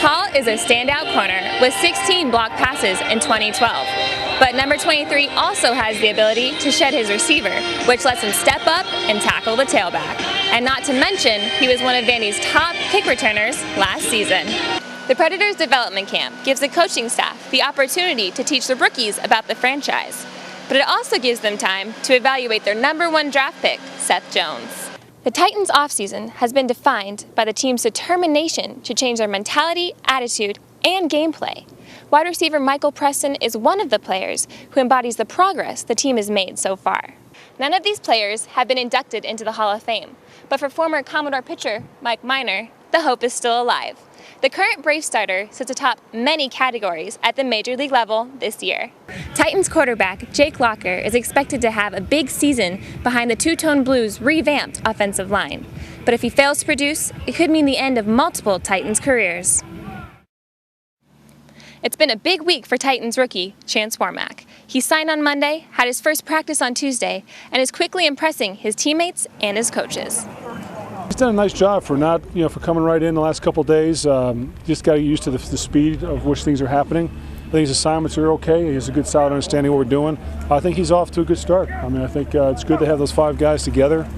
Hall is a standout corner with 16 block passes in 2012. But number 23 also has the ability to shed his receiver, which lets him step up and tackle the tailback. And not to mention, he was one of Vandy's top kick returners last season. The Predators Development Camp gives the coaching staff the opportunity to teach the rookies about the franchise. But it also gives them time to evaluate their number 1 draft pick, Seth Jones. The Titans' offseason has been defined by the team's determination to change their mentality, attitude, and gameplay. Wide receiver Michael Preston is one of the players who embodies the progress the team has made so far. None of these players have been inducted into the Hall of Fame, but for former Commodore pitcher Mike Minor, the hope is still alive. The current Brave starter sits atop many categories at the major league level this year. Titans quarterback Jake Locker is expected to have a big season behind the Two-Tone Blues' revamped offensive line. But if he fails to produce, it could mean the end of multiple Titans careers. It's been a big week for Titans rookie Chance Warmack. He signed on Monday, had his first practice on Tuesday, and is quickly impressing his teammates and his coaches. He's done a nice job for for coming right in the last couple of days. Just got to get used to the speed of which things are happening. I think his assignments are okay. He has a good, solid understanding of what we're doing. I think he's off to a good start. I mean, I think it's good to have those 5 guys together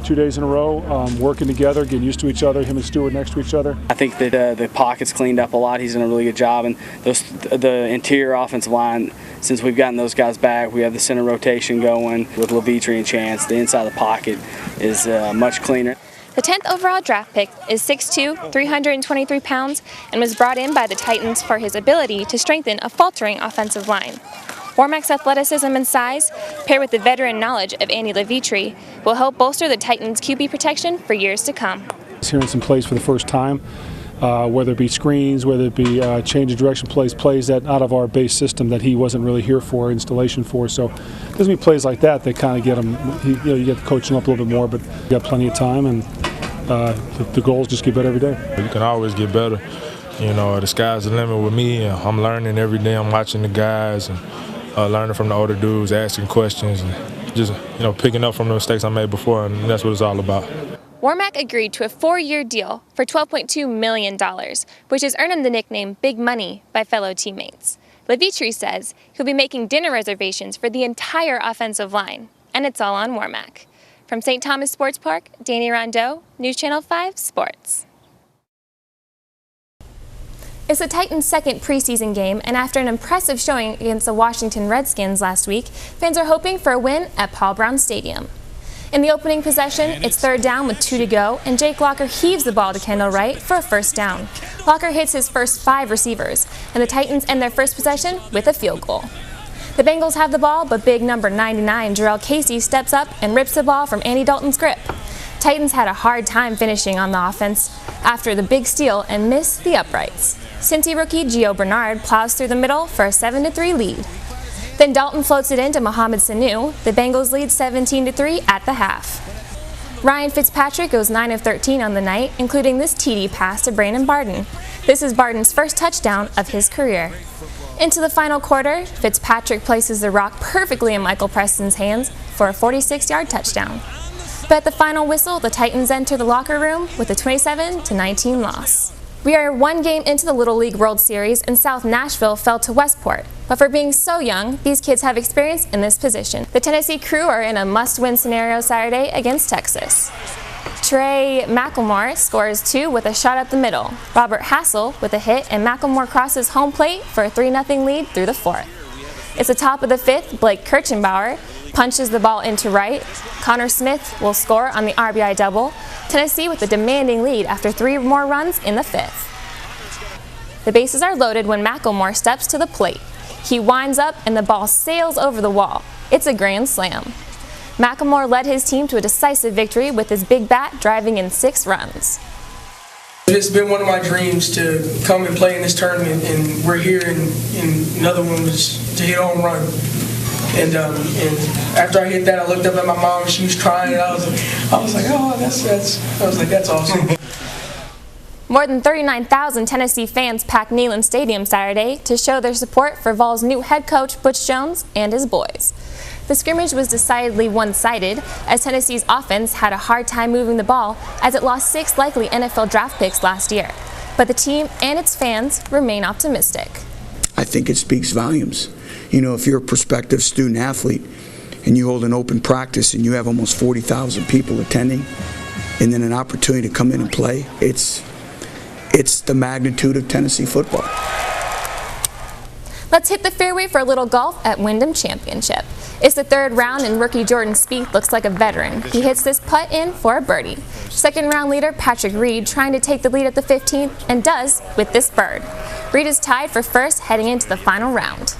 2 days in a row, working together, getting used to each other, him and Stewart next to each other. I think that the pocket's cleaned up a lot. He's done a really good job. And the interior offensive line, since we've gotten those guys back, we have the center rotation going with Levitri and Chance. The inside of the pocket is much cleaner. The 10th overall draft pick is 6'2", 323 pounds, and was brought in by the Titans for his ability to strengthen a faltering offensive line. Warmack's athleticism and size, paired with the veteran knowledge of Andy Levitri, will help bolster the Titans' QB protection for years to come. He's hearing some plays for the first time, whether it be screens, whether it be change of direction plays that out of our base system that he wasn't really here for, installation for. So there's going to be plays like that kind of get him, you get to coach him up a little bit more, but you got plenty of time, and the goals just get better every day. You can always get better. You know, the sky's the limit with me, and I'm learning every day. I'm watching the guys and learning from the older dudes, asking questions, and just picking up from the mistakes I made before, and that's what it's all about. Warmack agreed to a 4-year deal for $12.2 million, which has earned him the nickname Big Money by fellow teammates. Levitri says he'll be making dinner reservations for the entire offensive line, and it's all on Warmack. From St. Thomas Sports Park, Dani Rondeau, News Channel 5 Sports. It's the Titans' second preseason game, and after an impressive showing against the Washington Redskins last week, fans are hoping for a win at Paul Brown Stadium. In the opening possession, it's 3rd down with 2 to go, and Jake Locker heaves the ball to Kendall Wright for a first down. Locker hits his first 5 receivers, and the Titans end their first possession with a field goal. The Bengals have the ball, but big number 99, Jarrell Casey, steps up and rips the ball from Andy Dalton's grip. Titans had a hard time finishing on the offense after the big steal and missed the uprights. Cincy rookie Gio Bernard plows through the middle for a 7-3 lead. Then Dalton floats it into Mohamed Sanu. The Bengals lead 17-3 at the half. Ryan Fitzpatrick goes 9 of 13 on the night, including this TD pass to Brandon Barden. This is Barden's first touchdown of his career. Into the final quarter, Fitzpatrick places the rock perfectly in Michael Preston's hands for a 46-yard touchdown. But at the final whistle, the Titans enter the locker room with a 27-19 loss. We are 1 game into the Little League World Series, and South Nashville fell to Westport. But for being so young, these kids have experience in this position. The Tennessee Crew are in a must-win scenario Saturday against Texas. Trey McElmore scores 2 with a shot up the middle. Robert Hassel with a hit, and McElmore crosses home plate for a 3-0 lead through the 4th. It's the top of the 5th. Blake Kirchenbauer punches the ball into right. Connor Smith will score on the RBI double. Tennessee with a demanding lead after 3 more runs in the 5th. The bases are loaded when McElmore steps to the plate. He winds up and the ball sails over the wall. It's a grand slam. McElmore led his team to a decisive victory with his big bat driving in 6 runs. It's been one of my dreams to come and play in this tournament, and we're here, and another one was to hit a home run. And after I hit that, I looked up at my mom, and she was crying, and I was like, oh, that's awesome. More than 39,000 Tennessee fans packed Neyland Stadium Saturday to show their support for Vol's new head coach, Butch Jones, and his boys. The scrimmage was decidedly one-sided, as Tennessee's offense had a hard time moving the ball as it lost 6 likely NFL draft picks last year. but the team and its fans remain optimistic. I think it speaks volumes. You know, if you're a prospective student athlete and you hold an open practice and you have almost 40,000 people attending, and then an opportunity to come in and play, it's the magnitude of Tennessee football. Let's hit the fairway for a little golf at Wyndham Championship. It's the third round and rookie Jordan Spieth looks like a veteran. He hits this putt in for a birdie. Second round leader Patrick Reed trying to take the lead at the 15th and does with this bird. Reed is tied for first heading into the final round.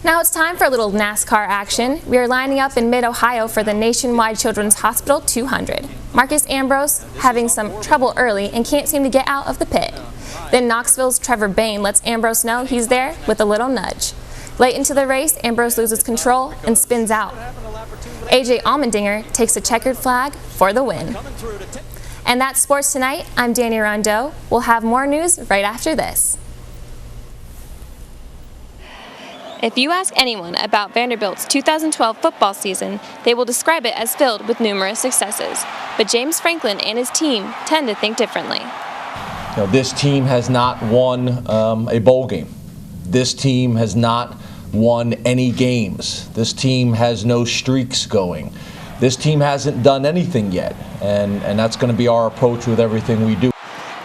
Now it's time for a little NASCAR action. We are lining up in mid-Ohio for the Nationwide Children's Hospital 200. Marcus Ambrose having some trouble early and can't seem to get out of the pit. Then Knoxville's Trevor Bayne lets Ambrose know he's there with a little nudge. Late into the race, Ambrose loses control and spins out. AJ Allmendinger takes a checkered flag for the win. And that's sports tonight. I'm Dani Rondeau. We'll have more news right after this. If you ask anyone about Vanderbilt's 2012 football season, they will describe it as filled with numerous successes. But James Franklin and his team tend to think differently. You know, this team has not won a bowl game. This team has not won any games. This team has no streaks going. This team hasn't done anything yet, and that's going to be our approach with everything we do.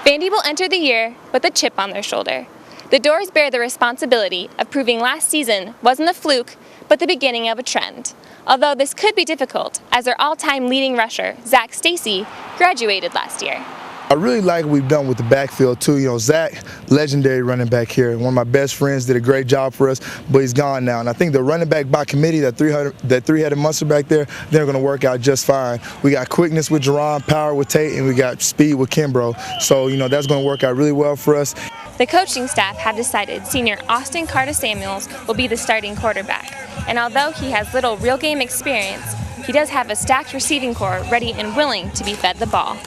Vandy will enter the year with a chip on their shoulder. The Doors bear the responsibility of proving last season wasn't a fluke, but the beginning of a trend. Although this could be difficult, as their all-time leading rusher, Zach Stacy, graduated last year. I really like what we've done with the backfield too. You know, Zach, legendary running back here. One of my best friends, did a great job for us, but he's gone now. And I think the running back by committee, that three-headed monster back there, they're going to work out just fine. We got quickness with Jerron, power with Tate, and we got speed with Kimbrough. So, you know, that's going to work out really well for us. The coaching staff have decided senior Austin Carter-Samuels will be the starting quarterback. And although he has little real game experience, he does have a stacked receiving corps ready and willing to be fed the ball.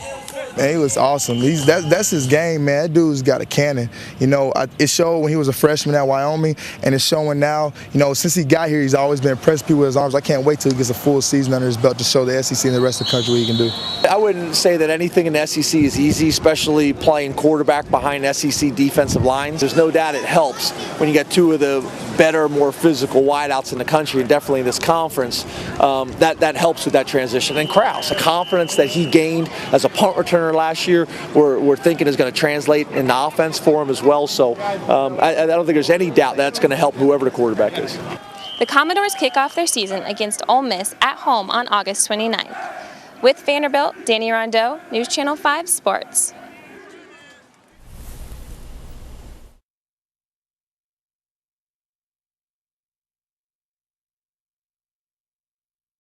Man, he looks awesome. That's his game, man. That dude's got a cannon. You know, it showed when he was a freshman at Wyoming, and it's showing now. You know, since he got here, he's always been impressing people with his arms. I can't wait till he gets a full season under his belt to show the SEC and the rest of the country what he can do. I wouldn't say that anything in the SEC is easy, especially playing quarterback behind SEC defensive lines. There's no doubt it helps when you get two of the better, more physical wideouts in the country, and definitely in this conference. That helps with that transition. And Krause, the confidence that he gained as a punt returner last year, we're thinking is going to translate in the offense for him as well. So I don't think there's any doubt that's going to help whoever the quarterback is. The Commodores kick off their season against Ole Miss at home on August 29th. With Vanderbilt, Dani Rondeau, News Channel 5 Sports.